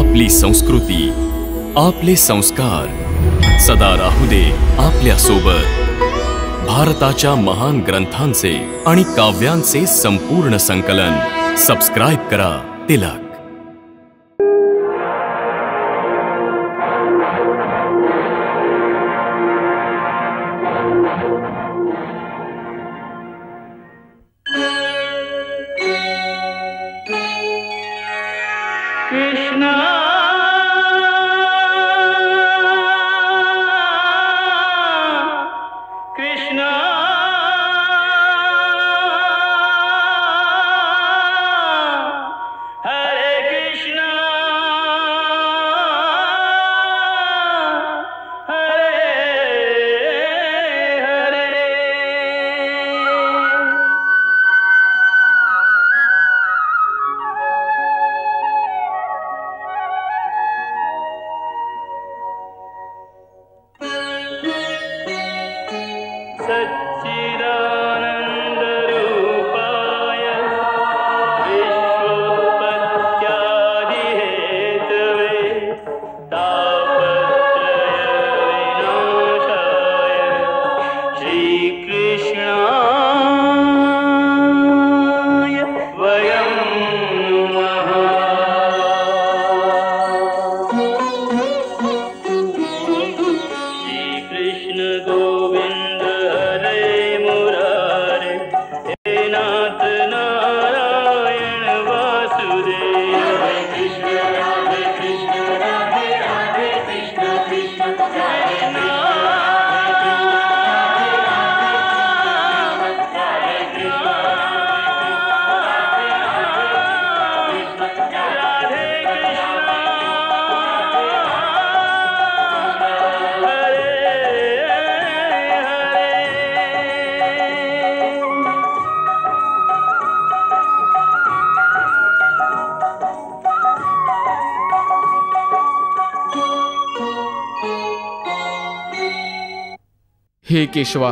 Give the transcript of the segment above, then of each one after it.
आपली संस्कृती, आपले संस्कार सदा राहू दे आपल्या सोबत। भारताच्या महान ग्रंथांचे आणि काव्यांचे संपूर्ण संकलन सबस्क्राइब करा तिलक। हे केशवा,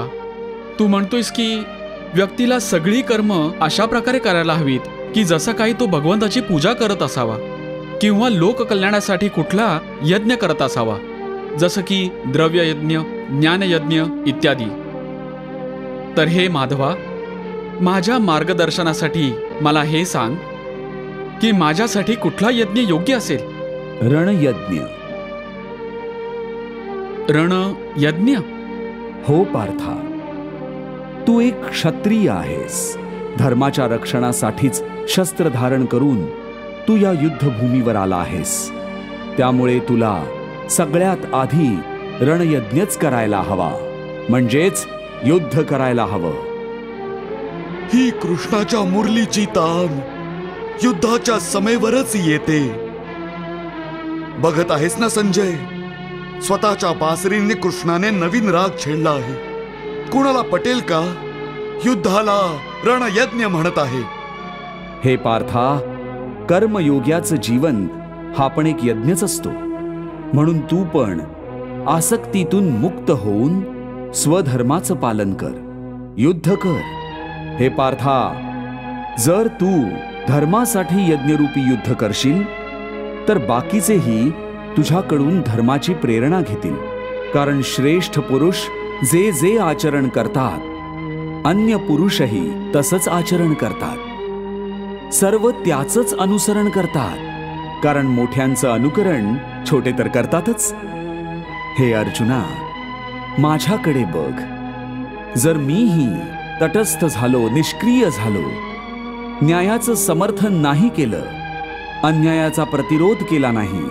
तू म्हणतोयस की व्यक्तीला सगळी कर्म अशा प्रकारे करायला हवीत की जसं काही तो भगवंताची पूजा करत असावा किंवा लोककल्याणासाठी कुठला यज्ञ करत असावा, जसं की द्रव्ययज्ञ, ज्ञानयज्ञ इत्यादी। तर हे माधवा, माझ्या मार्गदर्शनासाठी मला हे सांग की माझ्यासाठी कुठला यज्ञ योग्य असेल? रणयज्ञ। रणयज्ञ? हो पार्था, तू एक क्षत्रिय आहेस। धर्माच्या रक्षणासाठीच शस्त्र धारण करून तू या युद्धभूमीवर आला आहेस। त्यामुळे तुला सगळ्यात आधी रणयज्ञच करायला हवा, म्हणजेच युद्ध करायला हवं। ही कृष्णाच्या मुरलीची तान युद्धाच्या समेवरच येते। बघत आहेस ना संजय, स्वतःच्या बासरीने कृष्णाने नवीन राग छेडला आहे। कुणाला पटेल का? युद्धाला रणयज्ञ म्हणत आहे। हे पार्था, कर्मयोग्याचं जीवन हा पण एक यज्ञच असतो। म्हणून तू पण आसक्तीतून मुक्त होऊन स्वधर्माचं पालन कर, युद्ध कर। हे पार्था, जर तू धर्मासाठी यज्ञरूपी युद्ध करशील तर बाकीचेही तुझ्याकडून धर्माची प्रेरणा घेतील। कारण श्रेष्ठ पुरुष जे जे आचरण करतात, अन्य पुरुषही तसंच आचरण करतात। सर्व त्याचंच अनुसरण करतात, कारण मोठ्यांचं अनुकरण छोटे तर करतातच। हे अर्जुना, माझ्याकडे बघ। जर मीही तटस्थ झालो, निष्क्रिय झालो, न्यायाचं समर्थन नाही केलं, अन्यायाचा प्रतिरोध केला नाही,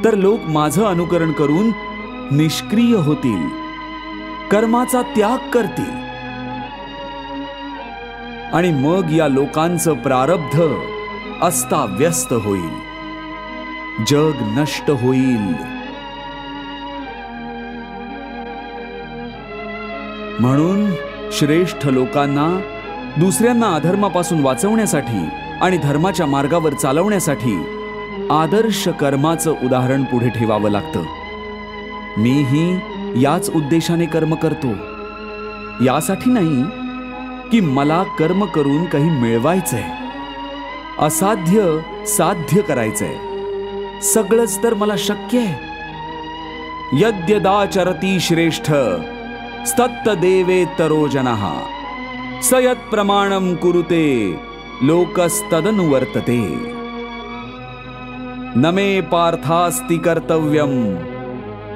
तर लोक माझं अनुकरण करून निष्क्रिय होतील, कर्माचा त्याग करतील, आणि मग या लोकांचं प्रारब्ध अस्ताव्यस्त होईल, जग नष्ट होईल। म्हणून श्रेष्ठ लोकांना दुसऱ्यांना अधर्मापासून वाचवण्यासाठी आणि धर्माच्या मार्गावर चालवण्यासाठी आदर्श कर्माचं उदाहरण पुढे ठेवावं लागतं। मीही याच उद्देशाने कर्म करतो, यासाठी नाही की मला कर्म करून काही मिळवायचंय, असाध्य साध्य करायचंय, सगळंच तर मला शक्य आहे. यद्यदाचरती श्रेष्ठ स्तत्त देवेतरो जनः सयत् प्रमाणं कुरुते लोकस्तदनुवर्तते. न मे पार्थास्ति कर्तव्यं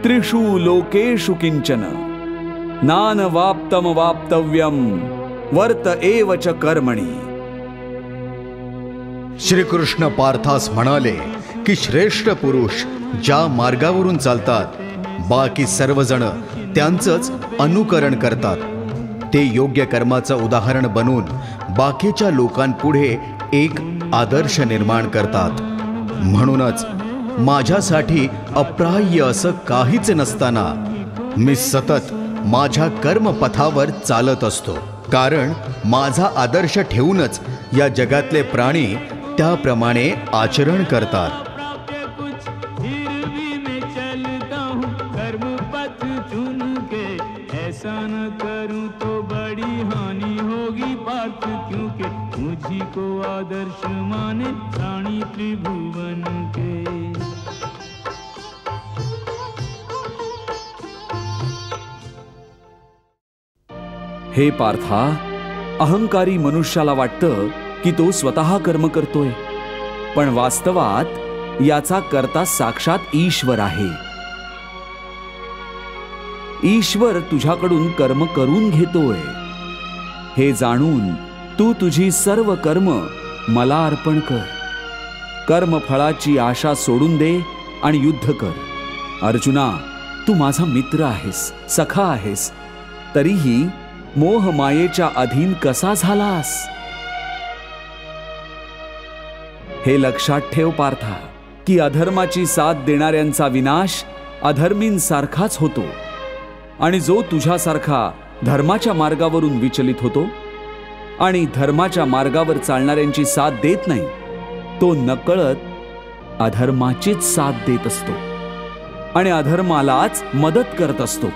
त्रिषु लोकेषु किंचन नानवाप्तमवाप्तव्यं वर्त एव च कर्मणि. श्रीकृष्ण पार्थास म्हणाले की श्रेष्ठ पुरुष ज्या मार्गावरून चालतात बाकी सर्वजण त्यांचंच अनुकरण करतात. ते योग्य कर्माचं उदाहरण बनून बाकीच्या लोकांपुढे एक आदर्श निर्माण करतात. म्हणूनच माझ्यासाठी अप्राह्य असं काहीच नसताना मी सतत माझ्या कर्मपथावर चालत असतो. कारण माझा आदर्श ठेवूनच या जगातले प्राणी त्याप्रमाणे आचरण करतात. आदर्श माने प्राणी त्रिभुवन के. हे पार्था, अहंकारी मनुष्याला वाटतं की तो स्वतः कर्म करतोय, पण वास्तवात याचा कर्ता साक्षात ईश्वर आहे. ईश्वर तुझ्याकडून कर्म करून घेतोय. हे जाणून तू तुझी सर्व कर्म मला अर्पण कर. कर्मफळाची आशा सोडून दे आणि युद्ध कर. अर्जुना, तू माझा मित्र आहेस, सखा आहेस, तरीही मोह मायेच्या अधीन कसा झालास? हे लक्षात ठेव पार्था, की अधर्माची साथ देणाऱ्यांचा विनाश अधर्मींसारखाच होतो, आणि जो तुझ्यासारखा धर्माच्या मार्गावरून विचलित होतो आणि धर्माच्या मार्गावर चालणाऱ्यांची साथ देत नाही, तो नकळत अधर्माचीच साथ देत असतो आणि अधर्मालाच मदत करत असतो.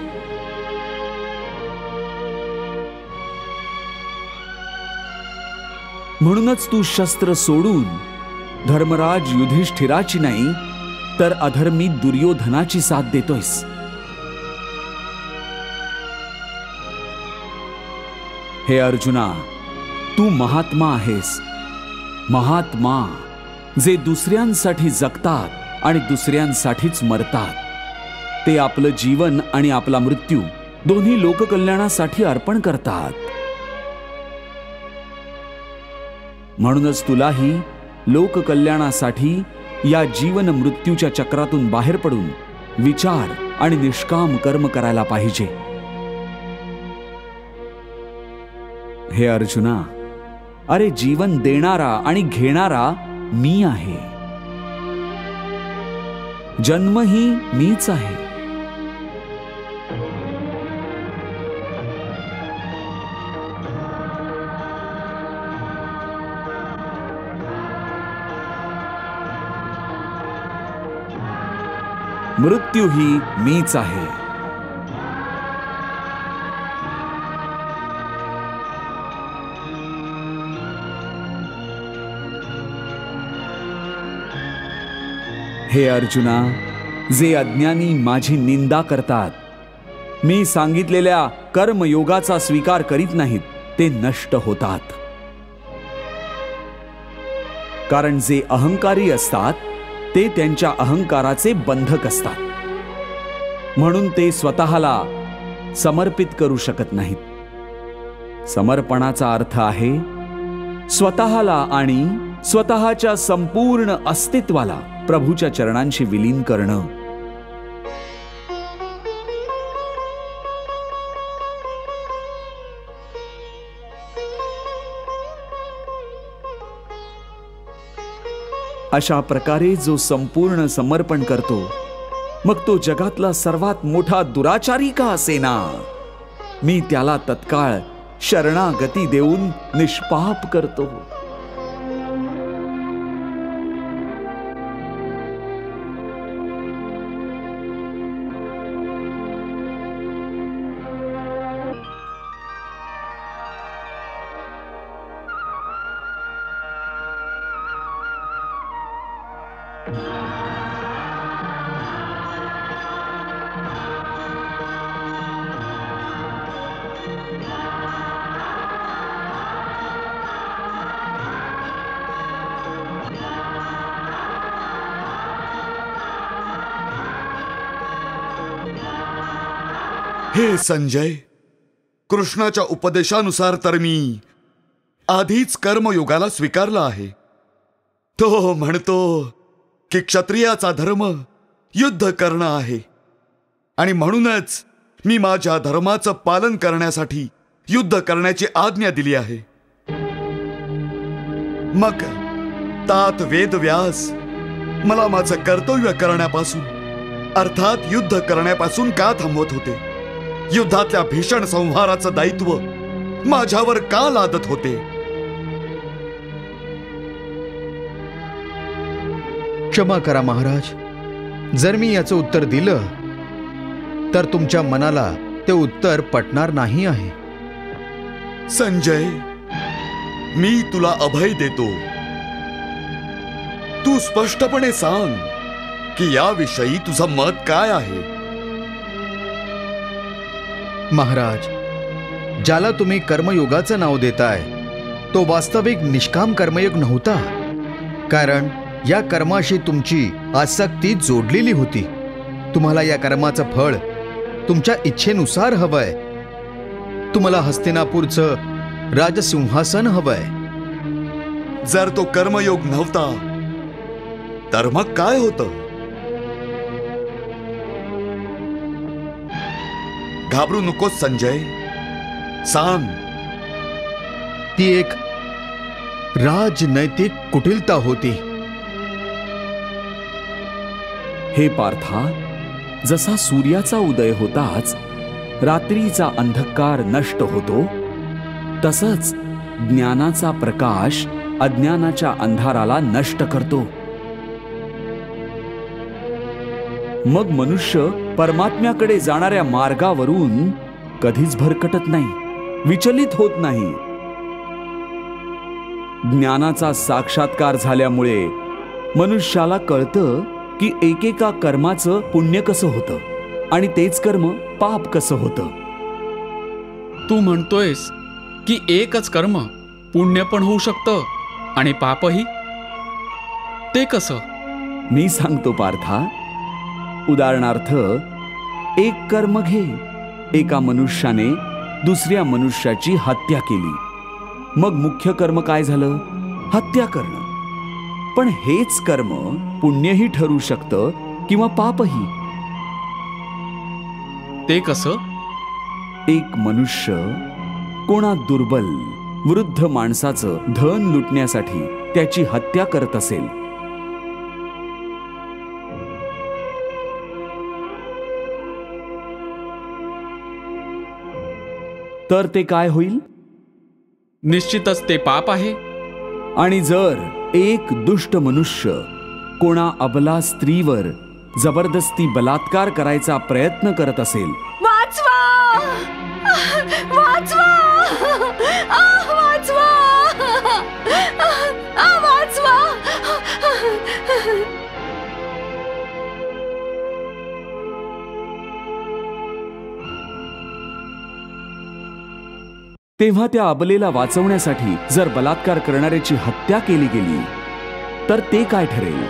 म्हणूनच तू शस्त्र सोडून धर्मराज युधिष्ठिराची नाही तर अधर्मी दुर्योधनाची साथ देतोयस. हे अर्जुना, तू महात्मा आहेस. महात्मा जे दुसऱ्यांसाठी जगतात आणि दुसऱ्यांसाठीच मरतात. ते आपलं जीवन आणि आपला मृत्यू दोन्ही लोककल्याणासाठी अर्पण करतात. म्हणूनच तुलाही लोककल्याणासाठी या जीवन मृत्यूच्या चक्रातून बाहेर पडून विचार आणि निष्काम कर्म करायला पाहिजे. हे अर्जुना, अरे जीवन देणारा आणि घेणारा मी आहे. जन्मही मीच आहे. मृत्यूही मीच आहे. हे अर्जुना, जे अज्ञानी माझी निंदा करतात, मी सांगितलेल्या कर्मयोगाचा स्वीकार करीत नाहीत, ते नष्ट होतात. कारण जे अहंकारी असतात ते त्यांच्या अहंकाराचे बंधक असतात. म्हणून ते स्वतःला समर्पित करू शकत नाहीत. समर्पणाचा अर्थ आहे स्वतःला आणि स्वतःच्या संपूर्ण अस्तित्वाला प्रभूच्या चरणांशी विलीन करणं. अशा प्रकारे जो संपूर्ण समर्पण करतो, मग तो जगातला सर्वात मोठा दुराचारी का असेना, मी त्याला तत्काळ शरणागती देऊन निष्पाप करतो. हे संजय, कृष्णाच्या उपदेशानुसार तर मी आधीच कर्मयोगाला स्वीकारलं आहे. तो म्हणतो की क्षत्रियाचा धर्म युद्ध करणं आहे आणि म्हणूनच मी माझ्या धर्माचं पालन करण्यासाठी युद्ध करण्याची आज्ञा दिली आहे. मग तात वेदव्यास मला माझं कर्तव्य करण्यापासून अर्थात युद्ध करण्यापासून का थांबवत होते? युद्धातल्या भीषण संहाराचं दायित्व माझ्यावर का लादत होते? क्षमा करा महाराज, जर मी याचं उत्तर दिलं तर तुमच्या मनाला ते उत्तर पटणार नाही आहे. संजय, मी तुला अभय देतो. तू स्पष्टपणे सांग की याविषयी तुझं मत काय आहे. महाराज, ज्याला तुम्ही कर्मयोगाचं नाव देताय तो वास्तविक निष्काम कर्मयोग नव्हता, कारण या कर्माशी तुमची आसक्ती जोडलेली होती. तुम्हाला या कर्माचं फळ तुमच्या इच्छेनुसार हवंय. तुम्हाला हस्तिनापूरचं राजसिंहासन हवंय. जर तो कर्मयोग नव्हता तर मग काय होतं? घाबरू नकोस संजय, सांग. ती एक राजनैतिक कुटिलता होती. हे पार्था, जसा सूर्याचा उदय होताच रात्रीचा अंधकार नष्ट होतो, तसंच ज्ञानाचा प्रकाश अज्ञानाच्या अंधाराला नष्ट करतो. मग मनुष्य परमात्म्याकडे जाणाऱ्या मार्गावरून कधीच भरकटत नाही, विचलित होत नाही. ज्ञानाचा साक्षात्कार झाल्यामुळे मनुष्याला कळतं की एकेका कर्माचं पुण्य कसं होतं आणि तेच कर्म पाप कसं होतं. तू म्हणतोयस की एकच कर्म पुण्य पण होऊ शकतं आणि पापही? ते कसं? मी सांगतो पार्था. उदाहरणार्थ, एक कर्म घे. एका मनुष्याने दुसऱ्या मनुष्याची हत्या केली. मग मुख्य कर्म काय झालं? हत्या करणं. पण हेच कर्म पुण्यही ठरू शकतं किंवा पापही. ते कसं? एक मनुष्य कोणा दुर्बल वृद्ध माणसाचं धन लुटण्यासाठी त्याची हत्या करत असेल, तर ते काय होईल? निश्चितच ते पाप आहे. आणि जर एक दुष्ट मनुष्य कोणा अबला स्त्रीवर जबरदस्ती बलात्कार करायचा प्रयत्न करत असेल, वाचवा! वाचवा! वाचवा! वाचवा! तेव्हा त्या अबलेला वाचवण्यासाठी जर बलात्कार करणाऱ्याची हत्या केली गेली तर ते काय ठरेल?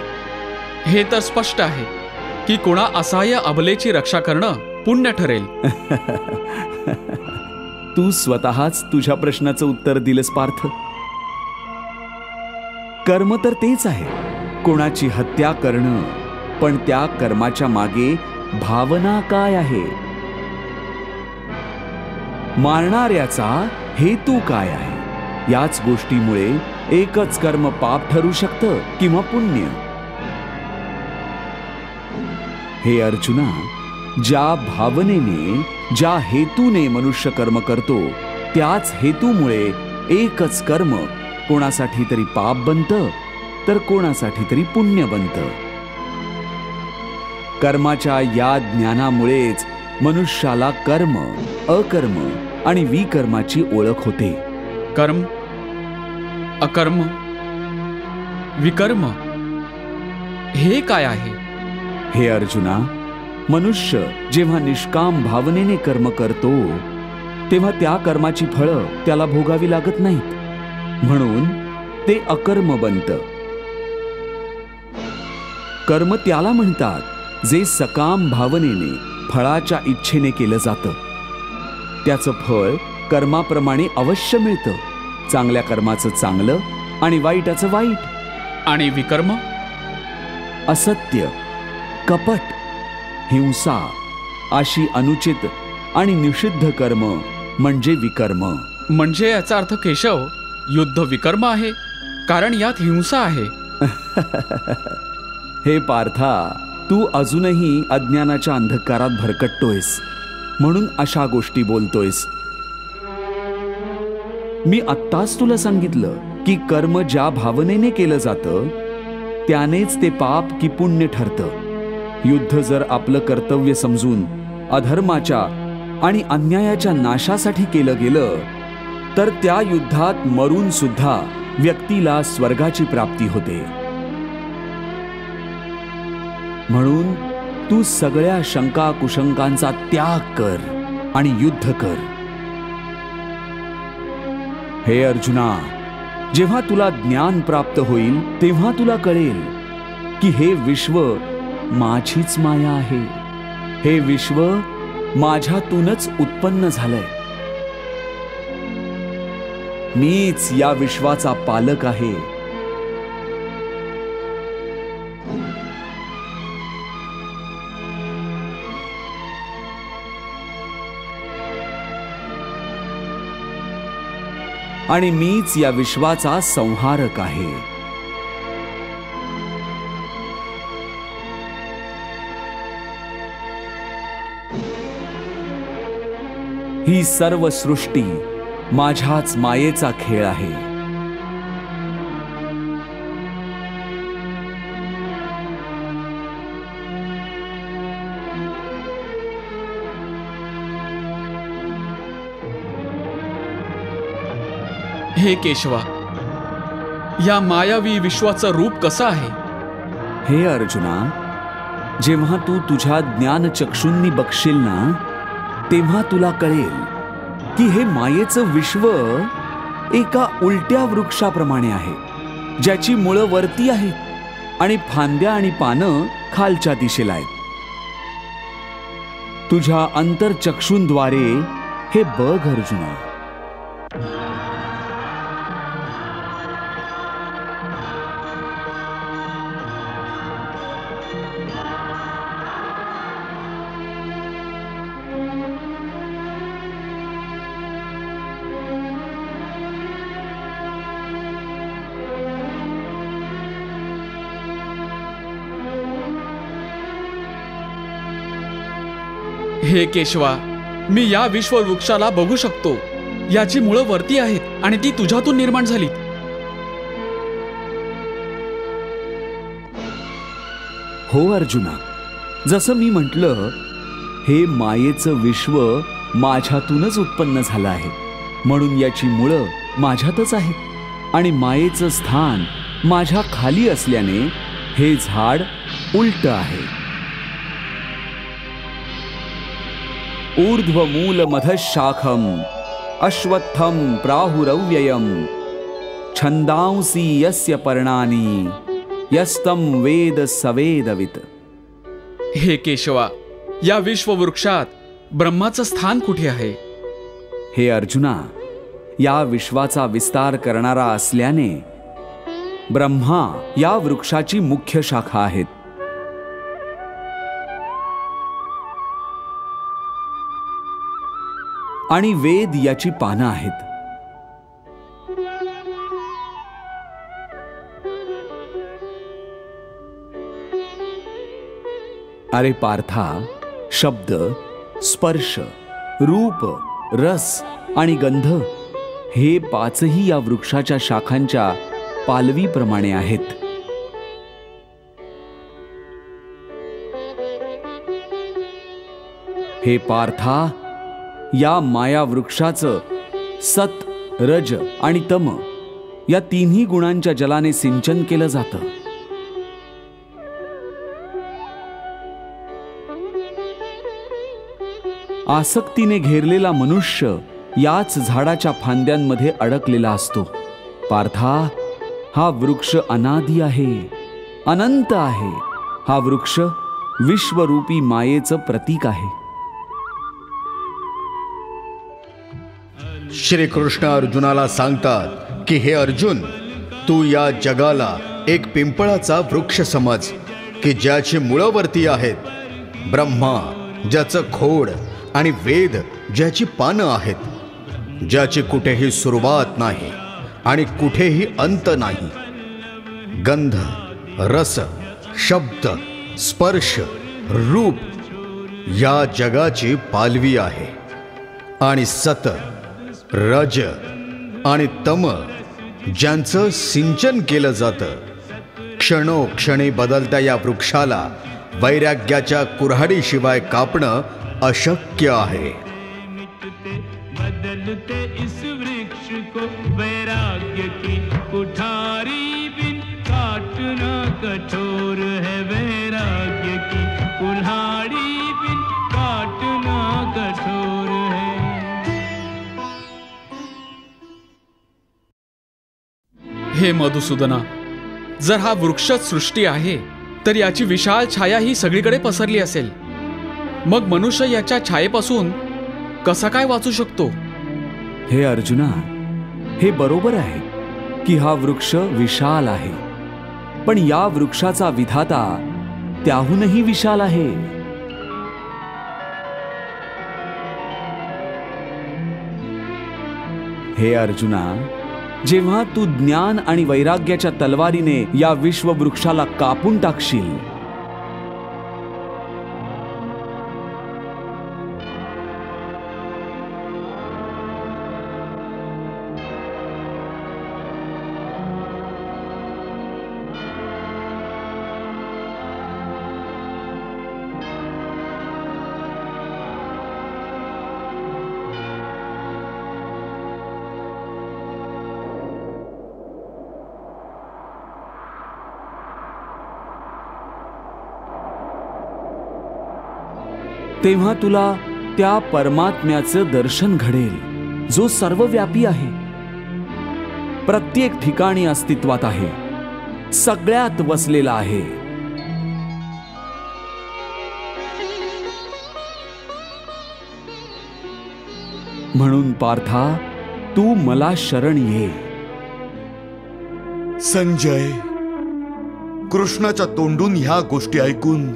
हे तर स्पष्ट आहे की कोणा असहाय्य अबलेची रक्षा करणं पुण्य ठरेल. तू स्वतःच तुझ्या प्रश्नाचं उत्तर दिलंस पार्थ. कर्म तर तेच आहे, कोणाची हत्या करणं. पण त्या कर्माच्या मागे भावना काय आहे? मारणाऱ्याचा हेतू काय आहे? याच गोष्टीमुळे एकच कर्म पाप ठरू शकतं किंवा पुण्य. हे अर्जुना, ज्या भावनेने, ज्या हेतूने मनुष्य कर्म करतो, त्याच हेतूमुळे एकच कर्म कोणासाठी तरी पाप बनतं तर कोणासाठी तरी पुण्य बनतं. कर्माच्या या ज्ञानामुळेच मनुष्याला कर्म, अकर्म आणि विकर्माची ओळख होते. कर्म, अकर्म, विकर्म हे काय आहे? हे अर्जुना, मनुष्य जेव्हा निष्काम भावनेने कर्म करतो तेव्हा त्या कर्माची फळं त्याला भोगावी लागत नाहीत, म्हणून ते अकर्म बनतं. कर्म त्याला म्हणतात जे सकाम भावनेने फळाच्या इच्छेने केलं जातं. त्याचं फळ कर्माप्रमाणे अवश्य मिळतं. चांगल्या कर्माचं चांगलं आणि वाईटाचं वाईट. आणि विकर्म? असत्य, कपट, हिंसा अशी अनुचित आणि निषिद्ध कर्म म्हणजे विकर्म. म्हणजे याचा अर्थ केशव, युद्ध विकर्म आहे, कारण यात हिंसा आहे. हे पार्था, तू अजूनही अज्ञानाच्या अंधकारात भरकटतोयस म्हणून अशा गोष्टी बोलतोयस. मी आत्ताच तुला सांगितलं की कर्म ज्या भावनेने केलं जातं त्यानेच ते पाप की पुण्य ठरतं. युद्ध जर आपलं कर्तव्य समजून अधर्माच्या आणि अन्यायाच्या नाशासाठी केलं गेलं तर त्या युद्धात मरून सुद्धा व्यक्तीला स्वर्गाची प्राप्ती होते. म्हणून तू सगळ्या शंका कुशंकांचा त्याग कर आणि युद्ध कर. हे अर्जुना, जेव्हा तुला ज्ञान प्राप्त होईल तेव्हा तुला कळेल की हे विश्व माझीच माया आहे. हे विश्व माझ्यातूनच उत्पन्न झालंय. मीच या विश्वाचा पालक आहे. आणि मीच या विश्वाचा संहारक आहे. ही सर्व सृष्टी माझ्याच मायेचा खेळ आहे. हे केशवा, या मायावी विश्वाचं रूप कसं आहे? हे अर्जुना, जेव्हा तू तुझ्या ज्ञानचक्षूंनी बघशील ना तेव्हा तुला कळेल की हे मायेचं विश्व एका उलट्या वृक्षाप्रमाणे आहे, ज्याची मुळं वरती आहेत आणि फांद्या आणि पानं खालच्या दिशेला आहेत. तुझ्या अंतरचक्षूंद्वारे हे बघ अर्जुना. हे केशवा, मी या विश्ववृक्षाला बघू शकतो. याची मुळं वरती आहेत आणि ती तुझ्यातून निर्माण झालीत. हो अर्जुना, जसं मी म्हटलं, हे मायेचं विश्व माझ्यातूनच उत्पन्न झालं आहे. म्हणून याची मुळं माझ्यातच आहेत आणि मायेचं स्थान माझ्या खाली असल्याने हे झाड उलट आहे. ऊर्ध्वमूलमधशाखम अश्वत्थम प्राहुरव्ययम छंदांसी यस्य पर्णानि यस्तम वेद सवेदवित. हे केशवा, या विश्ववृक्षात ब्रह्माचं स्थान कुठे आहे? हे अर्जुना, या विश्वाचा विस्तार करणारा असल्याने ब्रह्मा या वृक्षाची मुख्य शाखा आहेत. आणि वेद याची पानं आहेत. अरे पार्था, शब्द, स्पर्श, रूप, रस आणि गंध हे पाचही या वृक्षाच्या शाखांच्या पालवीप्रमाणे आहेत. हे पार्था, या माया वृक्षाचं सत, रज आणि तम या तिन्ही गुणांच्या जलाने सिंचन केलं जातं. आसक्तीने घेरलेला मनुष्य याच झाडाच्या फांद्यांमध्ये अडकलेला असतो. पार्था, हा वृक्ष अनादी आहे, अनंत आहे. हा वृक्ष विश्वरूपी मायेचं प्रतीक आहे. श्रीकृष्ण अर्जुनाला सांगतात की हे अर्जुन, तू या जगाला एक पिंपळाचा वृक्ष समज की ज्याची मुळं वरती आहेत, ब्रह्मा ज्याचं खोड आणि वेद ज्याची पानं आहेत, ज्याची कुठेही सुरुवात नाही आणि कुठेही अंत नाही, गंध, रस, शब्द, स्पर्श, रूप या जगाची पालवी आहे आणि सत, रज आणि तम ज्यांचं सिंचन केलं जातं, क्षणोक्षणी बदलत्या या वृक्षाला वैराग्याच्या कुऱ्हाडीशिवाय कापणं अशक्य आहे. बदलते इस वृक्ष को वैराग्य की कुठारी बिन काटना कठोर है, वैराग्य की कुल्हाड़ी बिन काटना कठोर है. हे मधुसूदना, जर हा वृक्षच सृष्टी आहे तर याची विशाल छाया ही सगळीकडे पसरली असेल. मग मनुष्य याच्या छायेपासून कसा काय वाचू शकतो? हे अर्जुना, हे बरोबर आहे की हा वृक्ष विशाल आहे, पण या वृक्षाचा विधाता त्याहूनही विशाल आहे. हे अर्जुना, जेव्हा तू ज्ञान आणि वैराग्याच्या तलवारीने या विश्ववृक्षाला कापून टाकशील, तेव्हा तुला त्या परमात्म्याचं दर्शन घडेल जो सर्वव्यापी आहे, प्रत्येक ठिकाणी अस्तित्वात आहे, सगळ्यात वसलेला आहे. म्हणून पार्था, तू मला शरण ये. संजय, कृष्णाच्या तोंडून ह्या गोष्टी ऐकून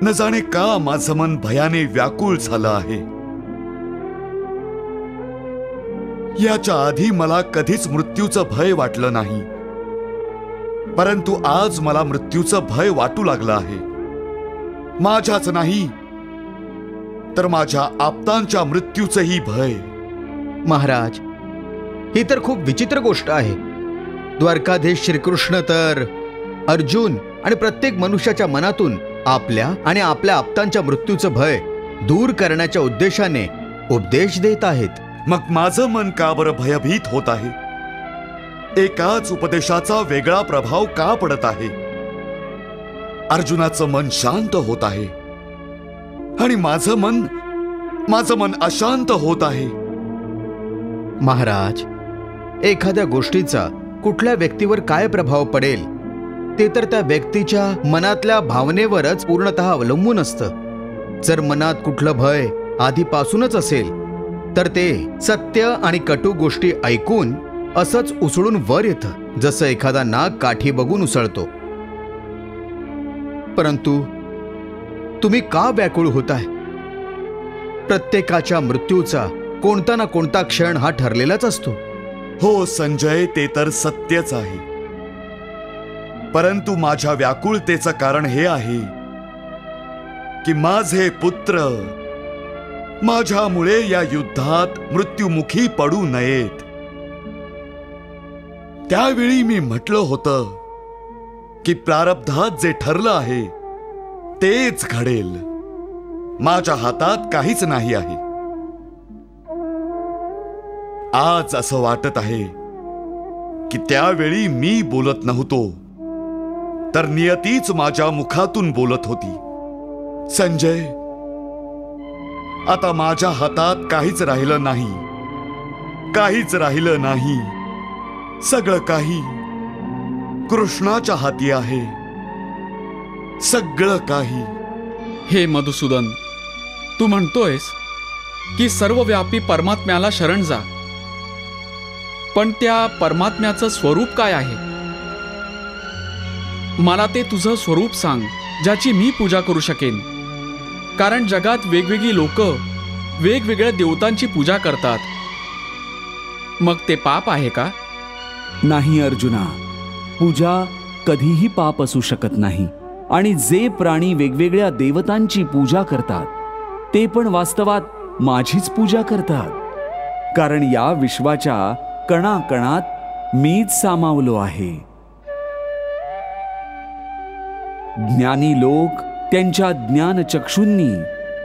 न जाणे का माझं मन भयाने व्याकुळ झालं आहे. याच्या आधी मला कधीच मृत्यूचं भय वाटलं नाही, परंतु आज मला मृत्यूचं भय वाटू लागलं आहे. माझ्याच नाही तर माझ्या आप्तांच्या मृत्यूचंही भय. महाराज, ही तर खूप विचित्र गोष्ट आहे. द्वारकाधीश श्रीकृष्ण तर अर्जुन आणि प्रत्येक मनुष्याच्या मनातून आपल्या आणि आपल्या आप्तांच्या मृत्यूचं भय दूर करण्याच्या उद्देशाने उपदेश देत आहेत. मग माझं मन का बरं भयभीत होत आहे? एकाच उपदेशाचा वेगळा प्रभाव का पडत आहे? अर्जुनाचं मन शांत होत आहे आणि माझं मन अशांत होत आहे. महाराज, एखाद्या गोष्टीचा कुठल्या व्यक्तीवर काय प्रभाव पडेल ते तर त्या व्यक्तीच्या मनातल्या भावनेवरच पूर्णतः अवलंबून असतं. जर मनात कुठलं भय आधीपासूनच असेल तर ते सत्य आणि कटू गोष्टी ऐकून असंच उसळून वर येतं, जसं एखादा नाग काठी बघून उसळतो. परंतु तुम्ही का व्याकुळ होताय? प्रत्येकाच्या मृत्यूचा कोणता ना कोणता क्षण हा ठरलेलाच असतो. हो संजय, ते तर सत्यच आहे, परंतु माझ्या व्याकुळतेचं कारण हे आहे की माझे पुत्र माझ्यामुळे या युद्धात मृत्युमुखी पडू नयेत. त्यावेळी मी म्हटलं होतं की प्रारब्धात जे ठरलं आहे तेच घडेल. माझ्या हातात काहीच नाही आहे. आज असं वाटत आहे की त्यावेळी मी बोलत नव्हतो तर नियतीच माझ्या मुखातून बोलत होती. संजय, आता माझ्या हातात काहीच राहिलं नाही, काहीच राहिलं नाही. सगळं काही कृष्णाच्या हाती आहे, सगळं काही. हे मधुसूदन, तू म्हणतोयस की सर्वव्यापी परमात्म्याला शरण जा. पण त्या परमात्म्याचं स्वरूप काय आहे? मला ते तुझं स्वरूप सांग, ज्याची मी पूजा करू शकेन. कारण जगात वेगवेगळी लोक वेगवेगळ्या देवतांची पूजा करतात. मग ते पाप आहे का? नाही अर्जुना, पूजा कधीही पाप असू शकत नाही. आणि जे प्राणी वेगवेगळ्या देवतांची पूजा करतात ते पण वास्तवात माझीच पूजा करतात. कारण या विश्वाच्या कणाकणात मीच सामावलो आहे. ज्ञानी लोक त्यांच्या ज्ञानचक्षूंनी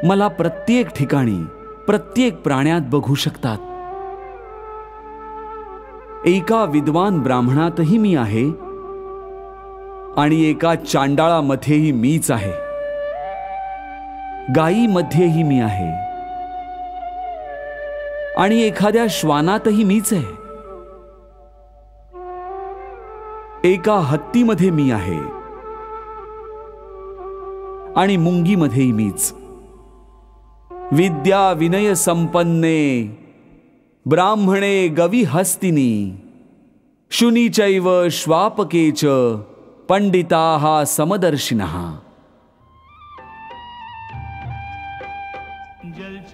मला प्रत्येक ठिकाणी प्रत्येक प्राण्यात बघू शकतात. एका विद्वान ब्राह्मणातही मी आहे आणि एका चांडाळामध्येही मीच आहे. गायीमध्येही मी आहे आणि एखाद्या श्वानातही मीच आहे. एका हत्तीमध्ये मी आहे आणि मुंगीमध्येही मीच. विद्या विनय संपन्ने ब्राह्मणे गवी हस्तिनी शुनीचैव श्वापकेच पंडिताः समदर्शिनः.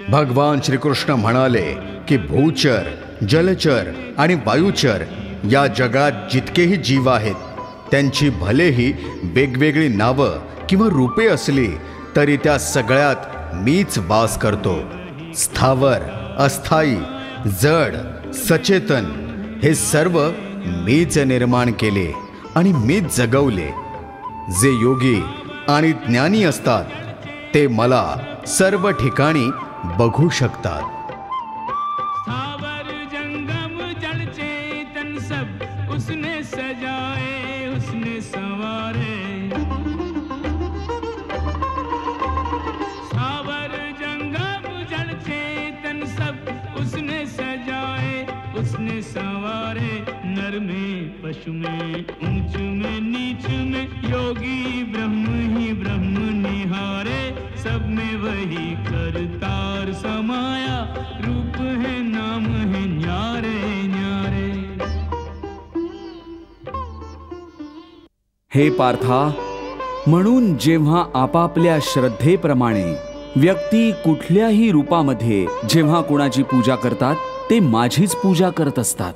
भगवान श्रीकृष्ण म्हणाले की भूचर, जलचर आणि वायुचर या जगात जितकेही जीव आहेत त्यांची भलेही वेगवेगळी नावं किंवा रूपे असली तरी त्या सगळ्यात मीच वास करतो. स्थावर, अस्थायी, जड, सचेतन हे सर्व मीच निर्माण केले आणि मीच जगवले. जे योगी आणि ज्ञानी असतात ते मला सर्व ठिकाणी बघू शकतात. स्थावर जंगम जड़ चेतन सब उसने सजाए उसने संवारे. स्थावर जंगम जड़ चेतन सब उसने सजाए उसने संवारे. नर में पशु में ऊंच में नीच में योगी ब्रह्म ही ब्रह्म निहारे. सब में वही करतार समाया रूप है नाम है न्यारे न्यारे. हे पार्था, म्हणून जेव्हा आपापल्या श्रद्धेप्रमाणे व्यक्ती कुठल्याही रूपामध्ये जेव्हा कुणाची पूजा करतात ते माझीच पूजा करत असतात.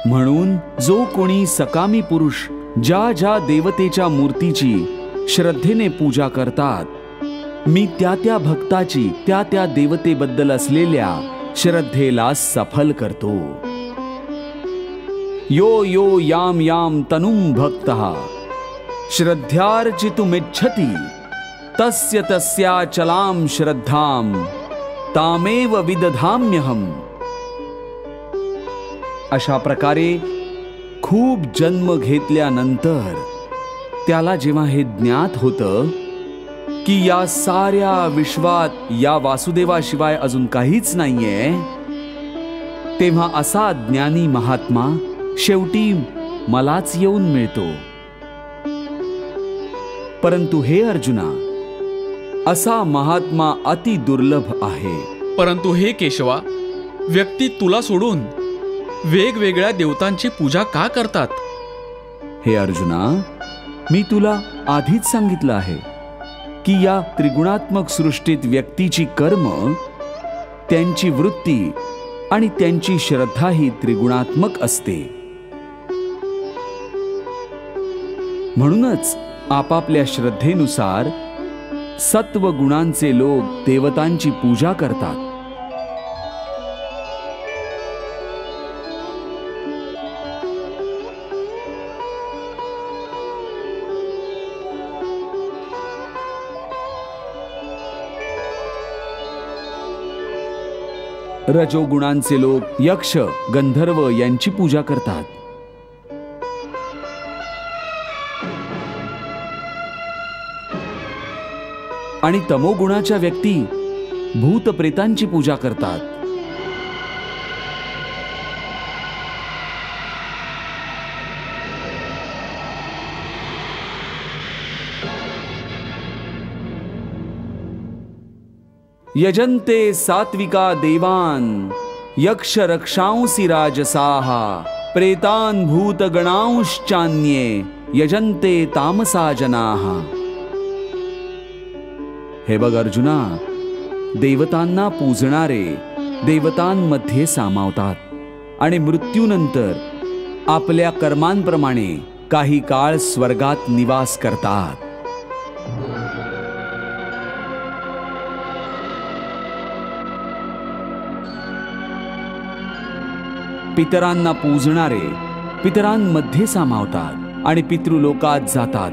म्हणून जो कोणी सकामी पुरुष ज्या ज्या देवतेच्या मूर्तीची श्रद्धेने पूजा करतात मी त्या त्या भक्ताची त्या त्या देवतेबद्दल असलेल्या श्रद्धेला सफल करतो. यो यो याम याम तनुम भक्तः श्रद्धार्चितुमिच्छति तस्य तस्याचलां श्रद्धां तामेव विदधाम्यहम्. अशा प्रकारे खूप जन्म घेतल्यानंतर त्याला जेव्हा हे ज्ञात होतं की या साऱ्या विश्वात या वासुदेवाशिवाय अजून काहीच नाहीये, तेव्हा असा ज्ञानी महात्मा शेवटी मलाच येऊन मिळतो. परंतु हे अर्जुना, असा महात्मा अति दुर्लभ आहे. परंतु हे केशवा, व्यक्ती तुला सोडून वेगवेगळ्या देवतांची पूजा का करतात? हे अर्जुना, मी तुला आधीच सांगितलं आहे की या त्रिगुणात्मक सृष्टीत व्यक्तीची कर्म, त्यांची वृत्ती आणि त्यांची श्रद्धा ही त्रिगुणात्मक असते. म्हणूनच आपापल्या श्रद्धेनुसार सत्व गुणांचे लोक देवतांची पूजा करतात. रजोगुणांचे लोक यक्ष, गंधर्व यांची पूजा करतात. आणि तमोगुणाच्या व्यक्ती भूतप्रेतांची पूजा करतात. यजन्ते सात्विका देवान यक्ष रक्षांसी राजसाहा प्रेतान भूतगणांश्चान्ये यजन्ते तामसा जनाः. हे बघ अर्जुना, देवतांना पूजणारे देवतांमध्ये सामावतात आणि मृत्यूनंतर आपल्या कर्मांप्रमाणे काही काळ स्वर्गात निवास करतात. पितरांना पूजणारे पितरांमध्ये सामावतात आणि पितृलोकात जातात.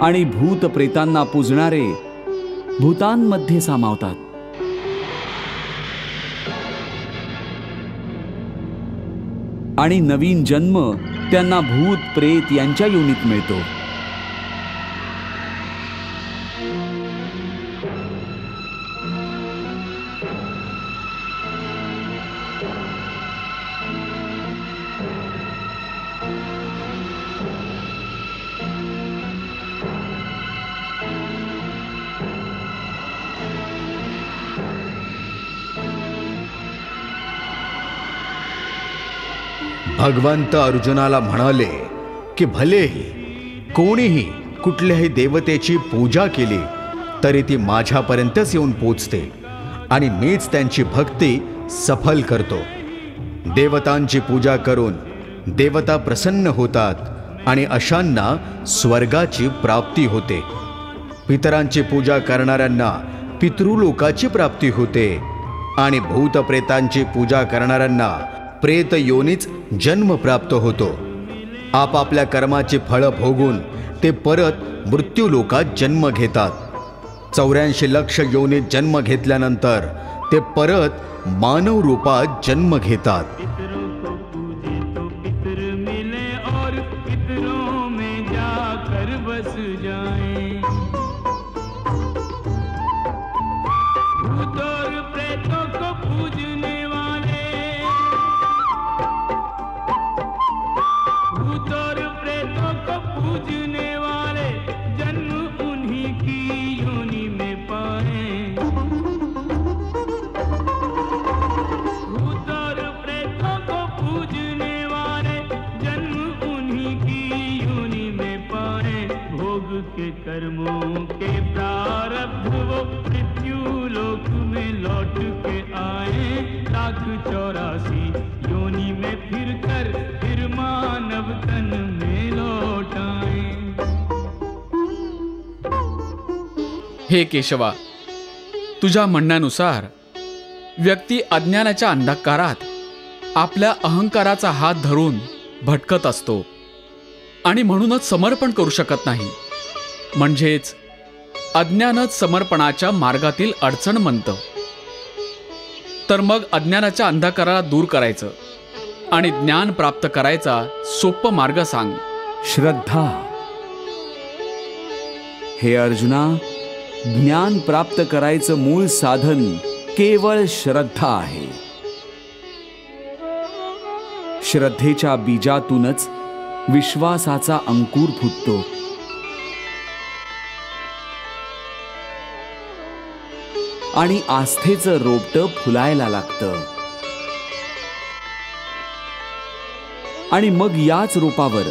आणि भूत प्रेतांना पूजणारे भूतांमध्ये सामावतात. आणि नवीन जन्म त्यांना भूत प्रेत यांच्या योनीत मिळतो. भगवंत अर्जुनाला म्हणाले की भलेही कोणीही कुठल्याही देवतेची पूजा केली तरी ती माझ्यापर्यंतच येऊन पोचते आणि मीच त्यांची भक्ती सफल करतो. देवतांची पूजा करून देवता प्रसन्न होतात आणि अशांना स्वर्गाची प्राप्ती होते. पितरांची पूजा करणाऱ्यांना पितृलोकाची प्राप्ती होते आणि भूतप्रेतांची पूजा करणाऱ्यांना प्रेत योनीच जन्म प्राप्त होतो. आपापल्या कर्माची फळं भोगून ते परत मृत्यूलोकात जन्म घेतात. 84 लक्ष योनीत जन्म घेतल्यानंतर ते परत मानव रूपात जन्म घेतात. पितरों को पूजे तो पितर मिले और पितरों में जाकर बस जाएं. भूत और प्रेतों को पूजने वाले, भूत और प्रेतों को पूजने वाले जन्म उन्हीं की योनि में पाए. भूत और प्रेतों को पूजने वाले जन्म उन्हीं की योनि में पाए. भोग के कर्मों के प्रारब्ध वो मृत्यु लोक में लौट के आए. 184 योनि में फिर कर फिर मानव तन में लौट आए. हे केशवा, तुझ्या म्हणण्यानुसार व्यक्ती अज्ञानाच्या अंधकारात आपल्या अहंकाराचा हात धरून भटकत असतो आणि म्हणूनच समर्पण करू शकत नाही. म्हणजेच अज्ञानच समर्पणाच्या मार्गातील अडचण म्हणतं. तर मग अज्ञानाच्या अंधकाराला दूर करायचं आणि ज्ञान प्राप्त करायचा सोपा मार्ग सांग. श्रद्धा. हे अर्जुना, ज्ञान प्राप्त करायचं मूळ साधन केवळ श्रद्धा आहे. श्रद्धेच्या बीजातूनच विश्वासाचा अंकुर फुटतो. आणि आस्थेचं रोपटं फुलायला लागतं. आणि मग याच रोपावर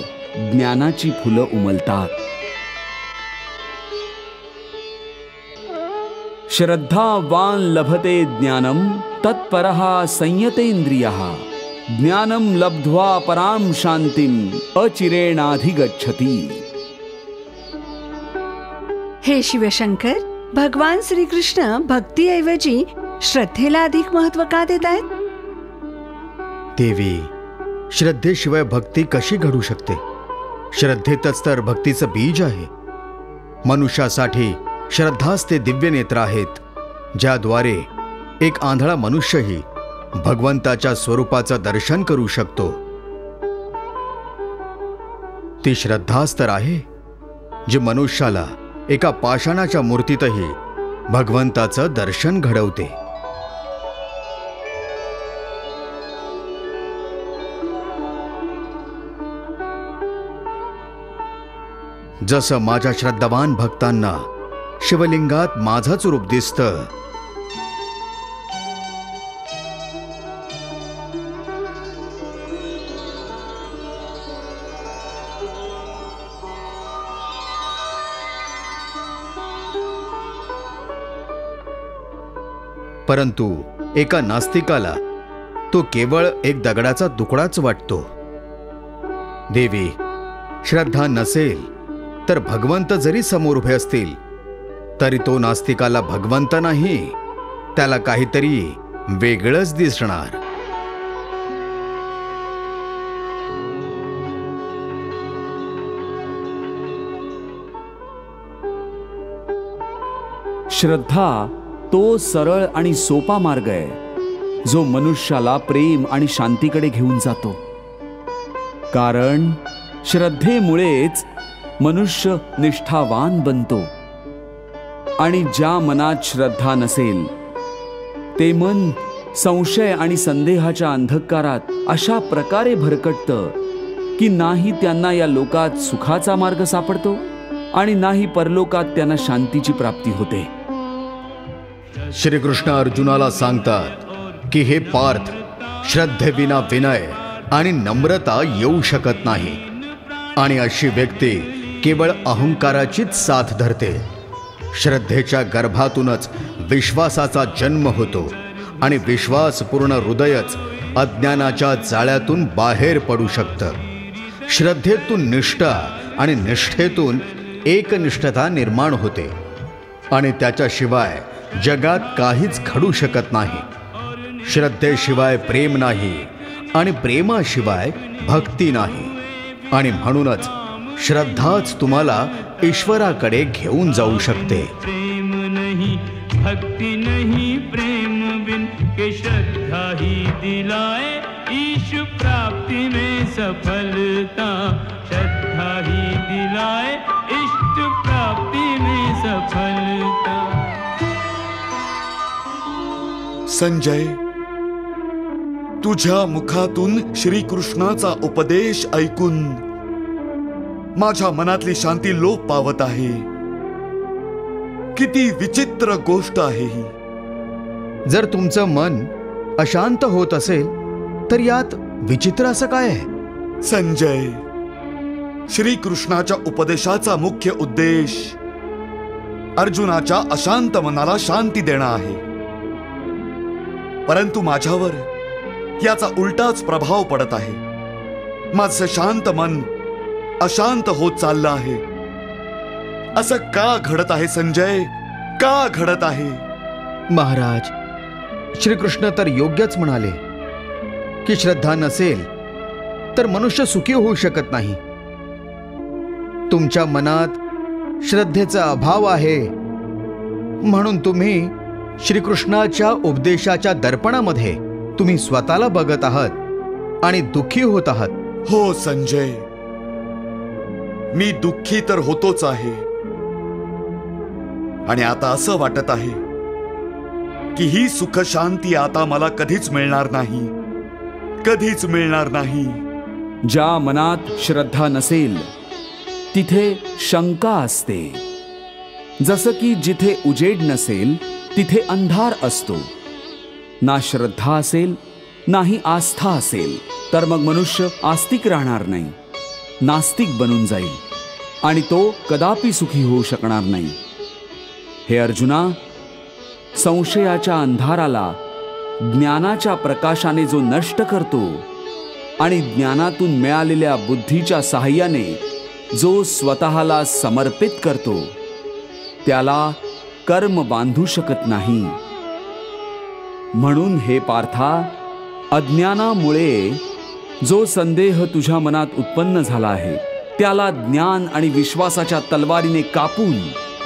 ज्ञानाची फुलं उमलतात. श्रद्धावान लभते ज्ञानम तत्परः संयतेंद्रियः. ज्ञानम लब्ध्वा पराम शांतिम अचिरेणाधिगच्छति. हे शिवशंकर, भगवान श्रीकृष्ण भक्तीऐवजी श्रद्धेला अधिक महत्त्व का देत आहेत? देवी, श्रद्धेशिवाय भक्ती कशी घडू शकते? श्रद्धेतच तर भक्तीचं बीज आहे. मनुष्यासाठी श्रद्धाच ते दिव्य नेत्र आहेत ज्याद्वारे एक आंधळा मनुष्यही भगवंताच्या स्वरूपाचं दर्शन करू शकतो. ती श्रद्धाच तर आहे जी मनुष्याला एका पाषाणाच्या मूर्तीतही भगवंताचं दर्शन घडवते. जसं माझ्या श्रद्धावान भक्तांना शिवलिंगात माझंच रूप दिसतं, परंतु एका नास्तिकाला तो केवळ एक दगडाचा तुकडाच वाटतो. देवी, श्रद्धा नसेल तर भगवंत जरी समोर उभे असतील तरी तो नास्तिकाला भगवंत नाही, त्याला काहीतरी वेगळंच दिसणार. श्रद्धा तो सरळ आणि सोपा मार्ग आहे जो मनुष्याला प्रेम आणि शांतीकडे घेऊन जातो. कारण श्रद्धेमुळेच मनुष्य निष्ठावान बनतो आणि ज्या मनात श्रद्धा नसेल ते मन संशय आणि संदेहाच्या अंधकारात अशा प्रकारे भरकटतं की नाही त्यांना या लोकात सुखाचा मार्ग सापडतो आणि नाही परलोकात त्यांना शांतीची प्राप्ती होते. श्रीकृष्ण अर्जुनाला सांगतात की हे पार्थ, श्रद्धेविना विनय आणि नम्रता येऊ शकत नाही आणि अशी व्यक्ती केवळ अहंकाराचीच साथ धरते. श्रद्धेच्या गर्भातूनच विश्वासाचा जन्म होतो आणि विश्वासपूर्ण हृदयच अज्ञानाच्या जाळ्यातून बाहेर पडू शकतं. श्रद्धेतून निष्ठा आणि निष्ठेतून एकनिष्ठता निर्माण होते आणि त्याच्याशिवाय जगात काहीच घडू शकत नाही. श्रद्धेशिवाय प्रेम नाही आणि प्रेमाशिवाय भक्ती नाही आणि म्हणूनच श्रद्धाच तुम्हाला ईश्वराकडे घेऊन जाऊ शकते. प्रेम नहीं भक्ति नहीं प्रेम बिन के श्रद्धा ही दिलाए ईश प्राप्ति में सफलता. श्रद्धा ही दिलाए इष्ट प्राप्ति में सफलता. संजय, तुझ्या मुखातून श्रीकृष्णाचा उपदेश ऐकून माझ्या मनातली शांती लोप पावत आहे. किती विचित्र गोष्ट आहे ही. जर तुमचं मन अशांत होत असेल तर यात विचित्र असं काय आहे? संजय, श्रीकृष्णाच्या उपदेशाचा मुख्य उद्देश अर्जुनाच्या अशांत मनाला शांती देणं आहे. परंतु माझ्यावर याचा उलटाच प्रभाव पडत आहे. माझं शांत मन अशांत होत चाललं आहे. असं का घडत आहे संजय? का घडत आहे? महाराज, श्रीकृष्ण तर योग्यच म्हणाले की श्रद्धा नसेल तर मनुष्य सुखी होऊ शकत नाही. तुमच्या मनात श्रद्धेचा अभाव आहे म्हणून तुम्ही श्रीकृष्णाच्या उपदेशाच्या दर्पणामध्ये तुम्ही स्वतःला बघत आहात आणि दुःखी होत आहात. हो संजय, मी दुःखी तर होतोच आहे आणि आता असं वाटत आहे की ही सुख शांती आता मला कधीच मिळणार नाही, कधीच मिळणार नाही. ज्या मनात श्रद्धा नसेल तिथे शंका असते. जसं की जिथे उजेड नसेल तिथे अंधार असतो. ना श्रद्धा असेल नाही आस्था असेल तर मग मनुष्य आस्तिक राहणार नाही, नास्तिक बनून जाईल आणि तो कदापि सुखी होऊ शकणार नाही. हे अर्जुना, संशयाच्या अंधाराला ज्ञानाच्या प्रकाशाने जो नष्ट करतो आणि ज्ञानातून मिळालेल्या बुद्धीच्या साहाय्याने जो स्वतःला समर्पित करतो त्याला कर्म बांधू शकत नाही. म्हणून हे पार्था, अज्ञानामुळे जो संदेह तुझ्या मनात उत्पन्न झाला आहे त्याला ज्ञान आणि विश्वासाच्या तलवारीने कापून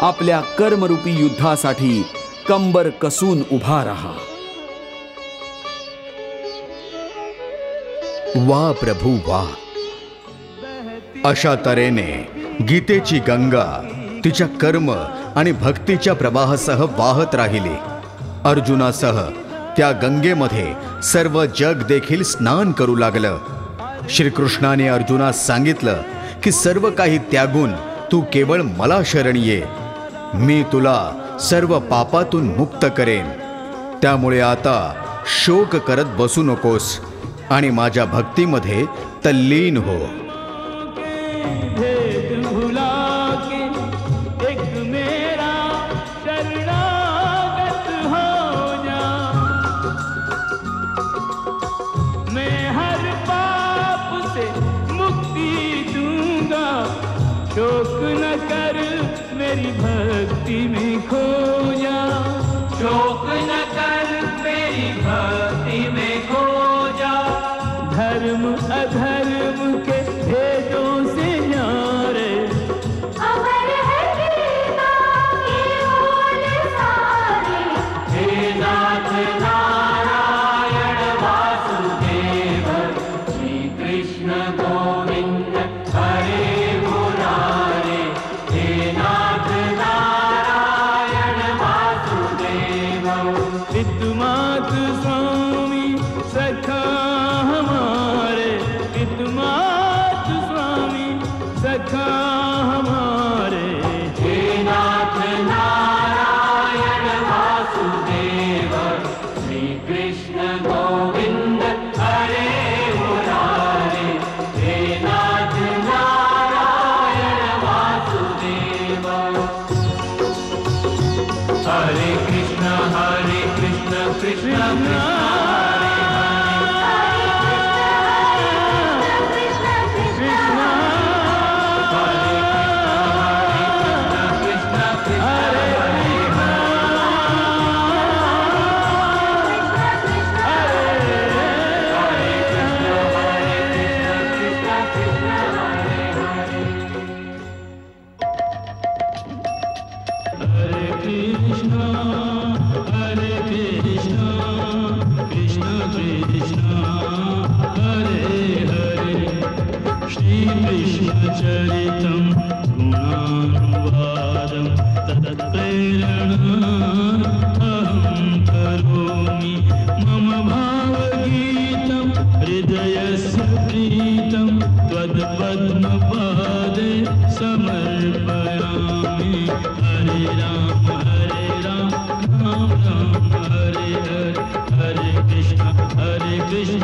आपल्या कर्मरूपी युद्धासाठी कंबर कसून उभा राहा. वा प्रभू वा. अशा तऱ्हेने गीतेची गंगा तिच्या कर्म आणि भक्तीच्या प्रवाहासह वाहत राहिली. अर्जुनासह त्या गंगेमध्ये सर्व जग देखील स्नान करू लागलं. श्रीकृष्णाने अर्जुनास सांगितलं की सर्व काही त्यागून तू केवळ मला शरण ये. मी तुला सर्व पापातून मुक्त करेन. त्यामुळे आता शोक करत बसू नकोस आणि माझ्या भक्तीमध्ये तल्लीन हो. भेद भुला के एक मेरा शरणागत हो जा. मैं हर पाप से मुक्ति दूंगा. शोक न कर मेरी भक्ति में खो जा. शोक न कर मेरी भक्ति में खो जा. धर्म अधर्म के भेदों से न्यारे अमर है गीता की बोल सारे. हे नाथ नारायण वासुदेव श्री कृष्ण गोविंद हरे मुरारे. हे नाथ नारायण वासुदेव पितुमात स्वामी सखा हमारे. पितुमात स्वामी सखा हमारे. हे नाथ नारायण वासुदेव श्री कृष्ण गोविंद हरे मुरारे. हे नाथ नारायण वासुदेव. हरे कृष्ण कृष्ण कृष्ण चरितं गुणानुवादं तत्प्रेरणा अहं करोमि. मम भावगीतं हृदयस्य प्रीतं त्वत्पद्मपादे समर्पयामि. हरे राम राम राम हरे हरे. हरे कृष्ण